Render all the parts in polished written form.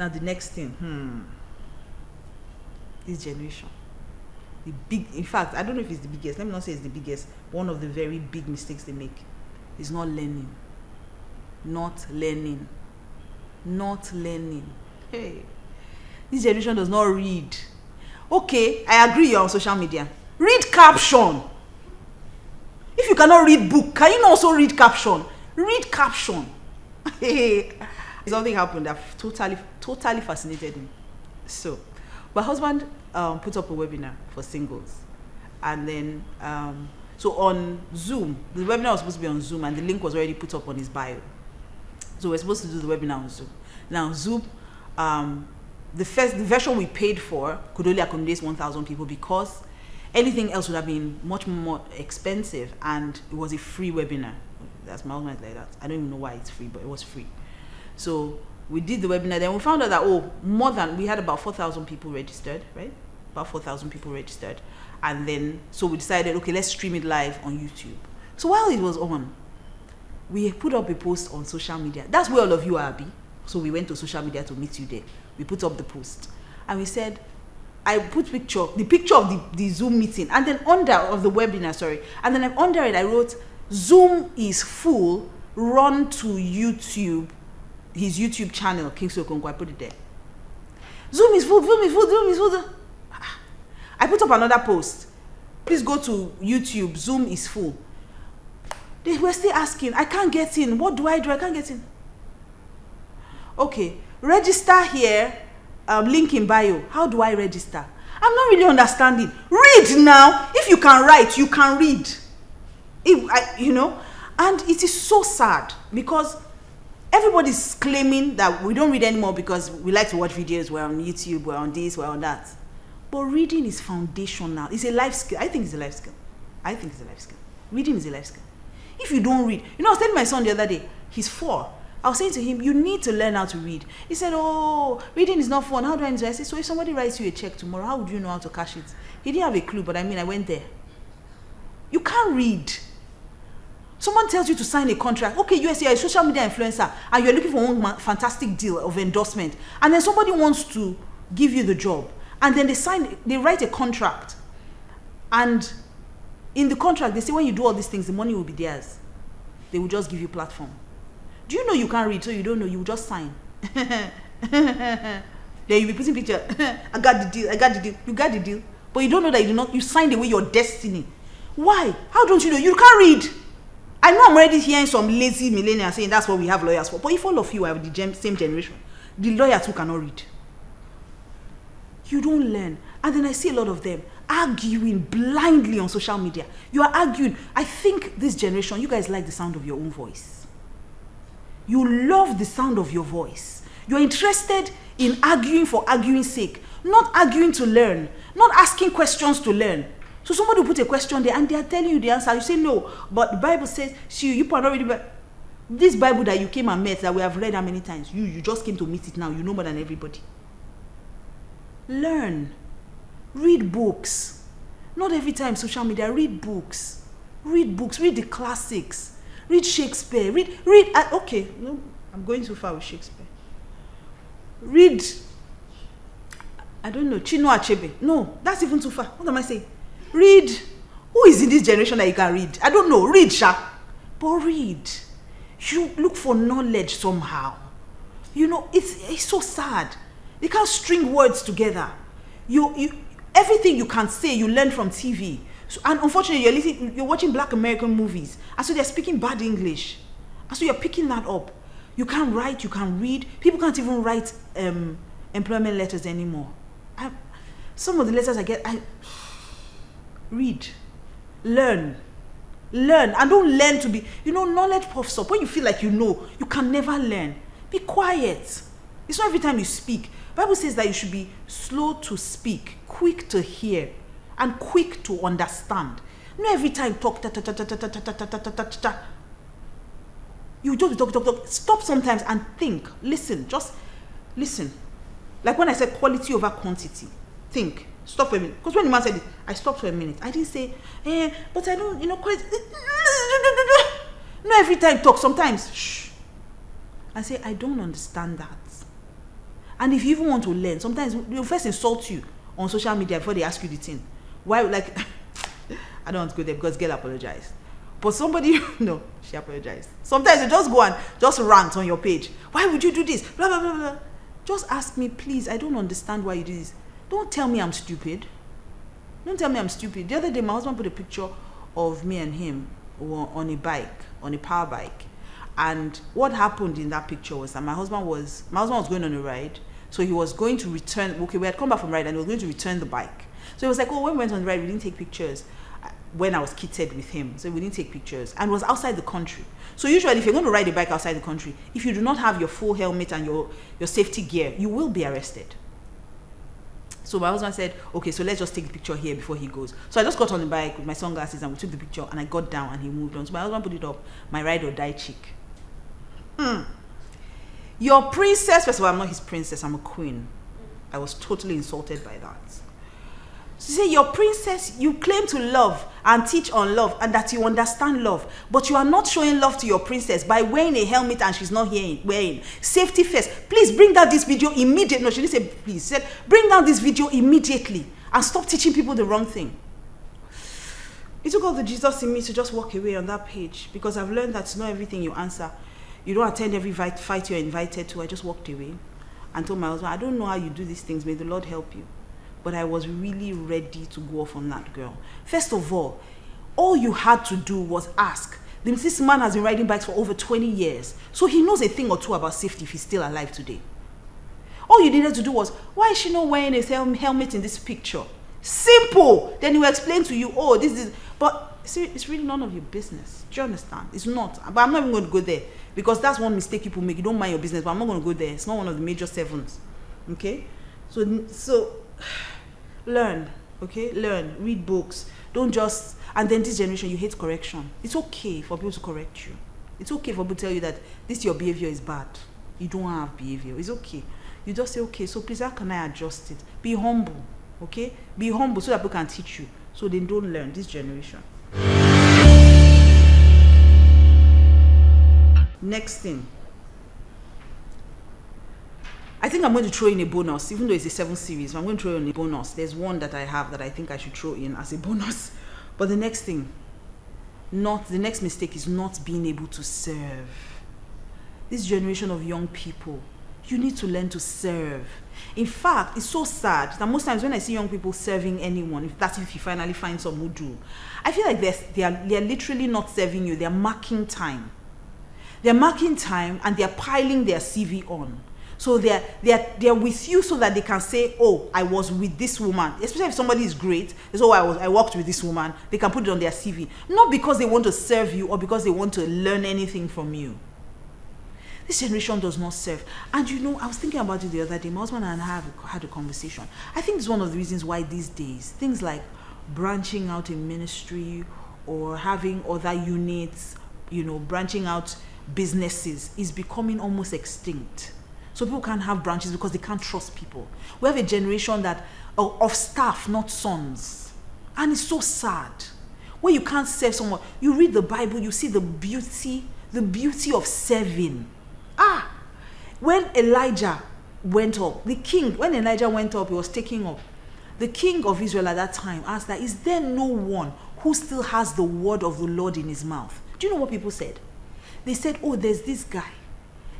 Now the next thing, this generation. In fact, I don't know if it's the biggest, let me not say it's the biggest, one of the very big mistakes they make is not learning. Not learning. Hey, this generation does not read. Okay, I agree you're on social media. Read caption. If you cannot read book, can you not also read caption? Read caption. Something happened that totally fascinated me. So, my husband put up a webinar for singles, and then so on Zoom, the webinar was supposed to be on Zoom, and the link was already put up on his bio. So we're supposed to do the webinar on Zoom. Now Zoom, the version we paid for could only accommodate 1,000 people because anything else would have been much more expensive, and it was a free webinar. That's my husband like that. I don't even know why it's free, but it was free. So we did the webinar. Then we found out that we had about 4,000 people registered, right? About 4,000 people registered, and then so we decided, okay, let's stream it live on YouTube. So while it was on, we put up a post on social media. That's where all of you are, Abby. So we went to social media to meet you there. We put up the post, and we said, I put the picture of the Zoom meeting, and then of the webinar, and then under it I wrote, Zoom is full, run to YouTube, his YouTube channel, Kingsley Okonkwo. I put it there. Zoom is full. I put up another post. Please go to YouTube, Zoom is full. They were still asking, I can't get in. What do? I can't get in. Okay, register here, link in bio. How do I register? I'm not really understanding. Read now. If you can write, you can read. And it is so sad because everybody's claiming that we don't read anymore because we like to watch videos. We're on YouTube, we're on this, we're on that. But reading is foundational. It's a life skill. I think it's a life skill. Reading is a life skill. If you don't read, I was telling my son the other day, he's 4. I was saying to him, you need to learn how to read. He said, reading is not fun. How do I know? I said, so if somebody writes you a check tomorrow, how would you know how to cash it? He didn't have a clue, but I went there. You can't read. Someone tells you to sign a contract. Okay, you're a social media influencer, and you're looking for one fantastic deal of endorsement. And then somebody wants to give you the job. And then they write a contract. And in the contract, they say when you do all these things, the money will be theirs. They will just give you platform. Do you know you can't read, so you don't know, you will just sign. Then you'll be putting picture. I got the deal. You got the deal. But you don't know that you signed away your destiny. Why? How don't you know? You can't read. I know I'm already hearing some lazy millennials saying that's what we have lawyers for. But if all of you are the same generation, the lawyers who cannot read, you don't learn. And then I see a lot of them arguing blindly on social media. You are arguing. I think this generation, you guys like the sound of your own voice. You love the sound of your voice. You're interested in arguing for arguing's sake, not arguing to learn, not asking questions to learn. So somebody will put a question there and they are telling you the answer. You say no, but the Bible says, see, you are not reading. This Bible that you came and met, that we have read how many times, you just came to meet it now. You know more than everybody. Learn. Read books. Not every time social media. Read books. Read the classics. Read Shakespeare. Okay, no, I'm going too far with Shakespeare. Read, I don't know, Chinua Achebe. No, that's even too far. What am I saying? Read. Who is in this generation that you can read? I don't know. Read, Sha. But read. You look for knowledge somehow. It's so sad. You can't string words together. Everything you can say, you learn from TV. So, and unfortunately, you're watching Black American movies, and so they're speaking bad English. And so you're picking that up. You can't write, you can read. People can't even write employment letters anymore. Some of the letters I get, read, learn, and don't learn to be, knowledge puffs up. When you feel like you can never learn. Be quiet. It's not every time you speak. Bible says that you should be slow to speak, quick to hear, and quick to understand. Not every time talk, ta ta ta ta ta ta ta ta ta ta ta. You just talk. Stop sometimes and think. Listen, just listen. Like when I said quality over quantity. Think. Stop for a minute. Because when the man said it, I stopped for a minute. I didn't say, but I don't, quality. Not every time talk. Sometimes, shh. I say, I don't understand that. And if you even want to learn, sometimes they'll first insult you on social media before they ask you the thing. Why, like, I don't want to go there because girl apologized. But somebody, no, she apologized. Sometimes you just go and just rant on your page. Why would you do this? Blah, blah, blah, blah. Just ask me, please. I don't understand why you do this. Don't tell me I'm stupid. Don't tell me I'm stupid. The other day, my husband put a picture of me and him on a bike, on a power bike. And what happened in that picture was that my husband was going on a ride. So he was going to return. Okay, we had come back from ride and he was going to return the bike. So he was like, oh, when we went on the ride, we didn't take pictures. When I was kitted with him, so we didn't take pictures, and it was outside the country. So usually if you're going to ride a bike outside the country, if you do not have your full helmet and your safety gear, you will be arrested. So my husband said, okay, so let's just take the picture here before he goes. So I just got on the bike with my sunglasses and we took the picture, and I got down and he moved on. So my husband put it up, my ride or die chick. Your princess, first of all, I'm not his princess, I'm a queen. I was totally insulted by that. So say your princess, you claim to love and teach on love and that you understand love, but you are not showing love to your princess by wearing a helmet and she's not wearing. Safety first. Please bring down this video immediately. No, she didn't say please. She said bring down this video immediately and stop teaching people the wrong thing. It took all the Jesus in me to just walk away on that page because I've learned that it's not everything you answer. You don't attend every fight you're invited to. I just walked away and told my husband, I don't know how you do these things. May the Lord help you. But I was really ready to go off on that girl. First of all you had to do was ask. This man has been riding bikes for over 20 years. So he knows a thing or two about safety if he's still alive today. All you needed to do was, why is she not wearing a helmet in this picture? Simple. Then he will explain to you, oh, this is... But see, it's really none of your business. Do you understand? It's not. But I'm not even going to go there. Because that's one mistake people make. You don't mind your business, but I'm not going to go there. It's not one of the major sevens. Okay? So learn, okay? Learn, read books. Don't just, and then this generation, you hate correction. It's okay for people to correct you. It's okay for people to tell you that your behavior is bad. You don't have behavior. It's okay. You just say, okay, so please, how can I adjust it? Be humble, okay? Be humble so that people can teach you. So they don't learn, this generation. Next thing. I think I'm going to throw in a bonus, even though it's a 7 series. I'm going to throw in a bonus. There's one that I have that I think I should throw in as a bonus. But the next thing, the next mistake is not being able to serve. This generation of young people, you need to learn to serve. In fact, it's so sad that most times when I see young people serving anyone, if you finally find some who do, I feel like they are literally not serving you. They're marking time. They're marking time and they're piling their CV on. So they're with you so that they can say, oh, I was with this woman. Especially if somebody is great, they say, oh, I worked with this woman. They can put it on their CV. Not because they want to serve you or because they want to learn anything from you. This generation does not serve. And I was thinking about it the other day. My husband and I had a conversation. I think it's one of the reasons why these days, things like branching out in ministry or having other units, branching out businesses is becoming almost extinct. So people can't have branches because they can't trust people. We have a generation of staff, not sons. And it's so sad. When you can't serve someone, you read the Bible, you see the beauty of serving. When Elijah went up, when Elijah went up, he was taking up. The king of Israel at that time asked that, is there no one who still has the word of the Lord in his mouth? Do you know what people said? They said, oh, there's this guy.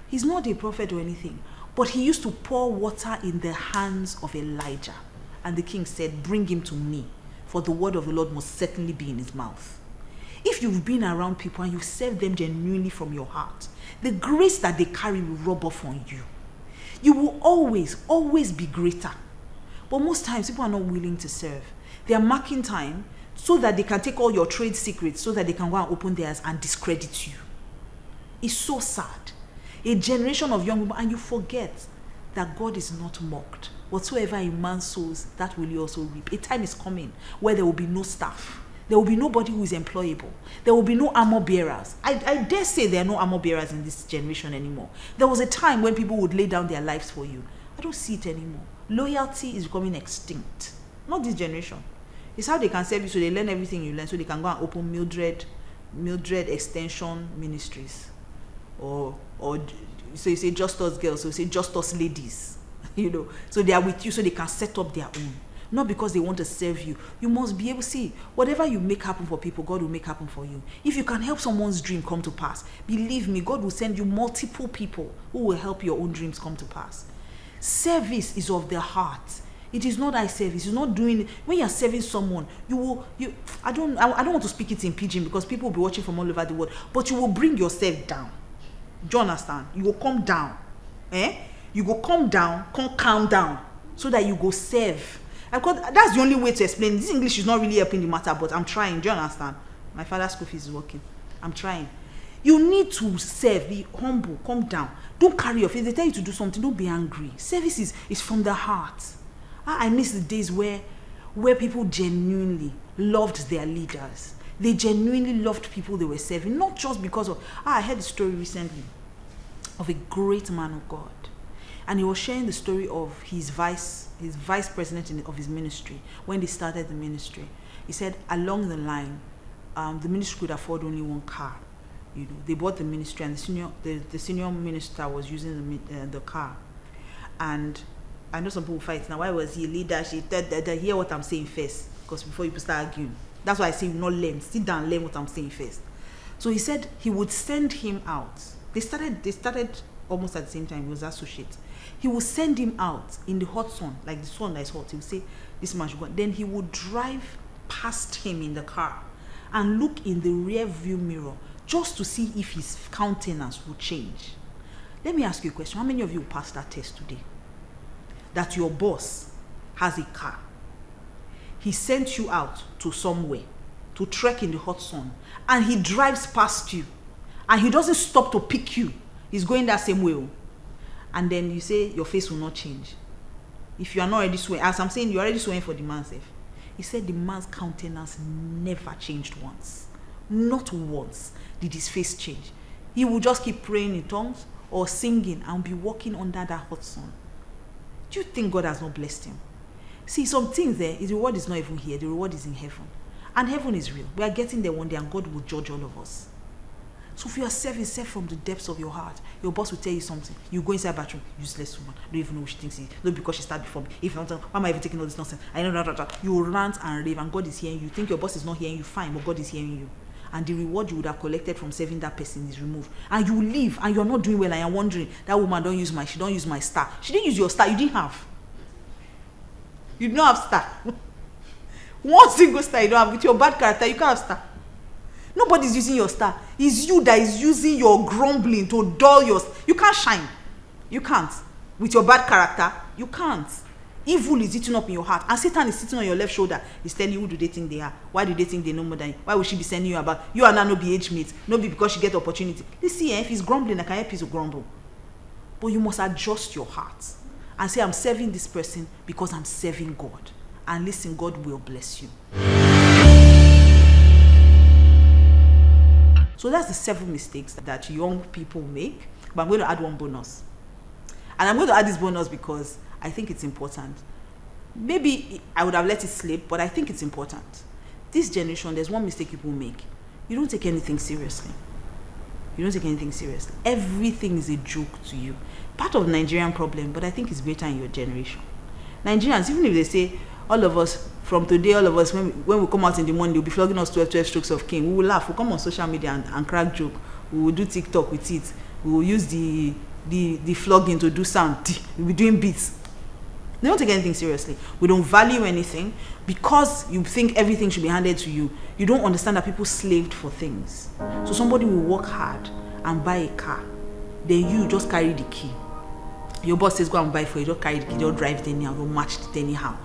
He's not a prophet or anything, but he used to pour water in the hands of Elijah. And the king said, bring him to me, for the word of the Lord must certainly be in his mouth. If you've been around people and you serve them genuinely from your heart, the grace that they carry will rub off on you. You will always be greater. But most times, people are not willing to serve. They are marking time so that they can take all your trade secrets, so that they can go and open theirs and discredit you. It's so sad. A generation of young people, and you forget that God is not mocked. Whatsoever a man sows, that will he also reap. A time is coming where there will be no staff. There will be nobody who is employable. There will be no armor bearers. I dare say there are no armor bearers in this generation anymore. There was a time when people would lay down their lives for you. I don't see it anymore. Loyalty is becoming extinct. Not this generation. It's how they can serve you, so they learn everything you learn, so they can go and open Mildred Extension Ministries. Or so you say just us girls, so you say just us ladies. So they are with you so they can set up their own. Not because they want to serve you. You must be able to see whatever you make happen for people, God will make happen for you. If you can help someone's dream come to pass, believe me, God will send you multiple people who will help your own dreams come to pass. Service is of the heart. It is not eye service. You're not doing it. When you're serving someone, I don't want to speak it in pidgin because people will be watching from all over the world, but you will bring yourself down. Do you understand? You will come down. You go come down, come calm down, so that you go serve. That's the only way to explain. This English is not really helping the matter, but I'm trying. Do you understand? My father's school fees is working. I'm trying. You need to serve. Be humble. Come down. Don't carry your face. They tell you to do something. Don't be angry. Service is from the heart. I miss the days where people genuinely loved their leaders. They genuinely loved people they were serving. Not just because of... I heard a story recently of a great man of God. And he was sharing the story of his vice president of his ministry when they started the ministry. He said along the line, the ministry could afford only one car. They bought the ministry, and the senior minister was using the car. And I know some people fight now. Why was he a leader? Hear what I'm saying first, because before you start arguing, that's why I say not learn. Sit down, learn what I'm saying first. So he said he would send him out. They started almost at the same time. He was associate. He would send him out in the hot sun, like the sun that is hot. He would say, this man should go. Then he would drive past him in the car and look in the rear view mirror just to see if his countenance would change. Let me ask you a question. How many of you passed that test today? That your boss has a car. He sent you out to somewhere to trek in the hot sun, and he drives past you, and he doesn't stop to pick you. He's going that same way. And then you say your face will not change. If you are not already swearing, as I'm saying, you're already swearing for the man's self. He said the man's countenance never changed once. Not once did his face change. He would just keep praying in tongues or singing and be walking under that hot sun. Do you think God has not blessed him? See, some things there, the reward is not even here. The reward is in heaven. And heaven is real. We are getting there one day, and God will judge all of us. So if you are serving, serve from the depths of your heart. Your boss will tell you something. You go inside the bathroom, useless woman. Don't even know what she thinks it is. Not because she started before me. If not, why am I even taking all this nonsense? I know. You will rant and rave, and God is hearing you. You think your boss is not hearing you, fine, but God is hearing you. And the reward you would have collected from serving that person is removed. And you leave, and you're not doing well, and you're wondering, that woman she don't use my star. She didn't use your star, you didn't have. You don't have star. One single star you don't have. With your bad character, you can't have star. Nobody's using your star. It's you that is using your grumbling to dull your... You can't shine. You can't. With your bad character, you can't. Evil is eating up in your heart. And Satan is sitting on your left shoulder. He's telling you, who do they think they are? Why do they think they know more than you? Why would she be sending you about? You are now no be age mates. No be because she get opportunity. Listen, if he's grumbling, I can help you to grumble. But you must adjust your heart. And say, I'm serving this person because I'm serving God. And listen, God will bless you. So that's the 7 mistakes that young people make. But I'm going to add one bonus. And I'm going to add this bonus because I think it's important. Maybe I would have let it slip, but I think it's important. This generation, there's one mistake people make. You don't take anything seriously. You don't take anything seriously. Everything is a joke to you. Part of the Nigerian problem, but I think it's greater in your generation. Nigerians, even if they say, all of us, from today, all of us, when we come out in the morning, they'll be flogging us 12 strokes of cane. We will laugh. We'll come on social media and crack joke. We will do TikTok with it. We will use the flogging to do sound. We'll be doing beats. They don't take anything seriously. We don't value anything. Because you think everything should be handed to you, you don't understand that people slaved for things. So somebody will work hard and buy a car. Then you just carry the key. Your boss says, go and buy for you. Just carry the key. Don't drive it anyhow. Don't match it anyhow.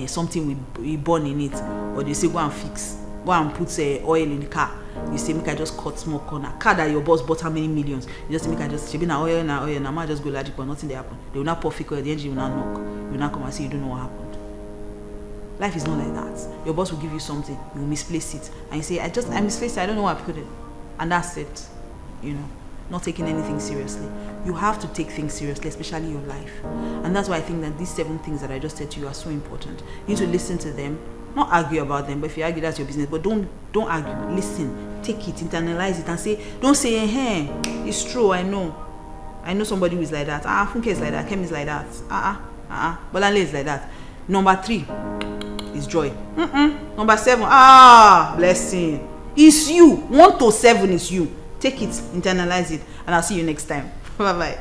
Something will burn in it. Or they say, go and fix. Go and put oil in the car. You say, make I just cut small corner. Car that your boss bought how many millions? You just say, make I just, she be na oil, now might just go logic, but nothing they happen. They will not pour fake oil, the engine will not knock. You will not come and say, you don't know what happened. Life is not like that. Your boss will give you something, you will misplace it. And you say, I misplaced it, I don't know where I put it. And that's it. Not taking anything seriously. You have to take things seriously, especially your life. And that's why I think that these 7 things that I just said to you are so important. You need to listen to them, not argue about them, but if you argue, that's your business. But don't argue. Listen, take it, internalize it, and say, don't say, hey, it's true, I know. I know somebody who is like that. Funke is like that. Kemi is like that. Bolanle is like that. Number 3 is joy. Number 7, blessing. It's you. 1 to 7 is you. Take it, internalize it, and I'll see you next time. Bye bye.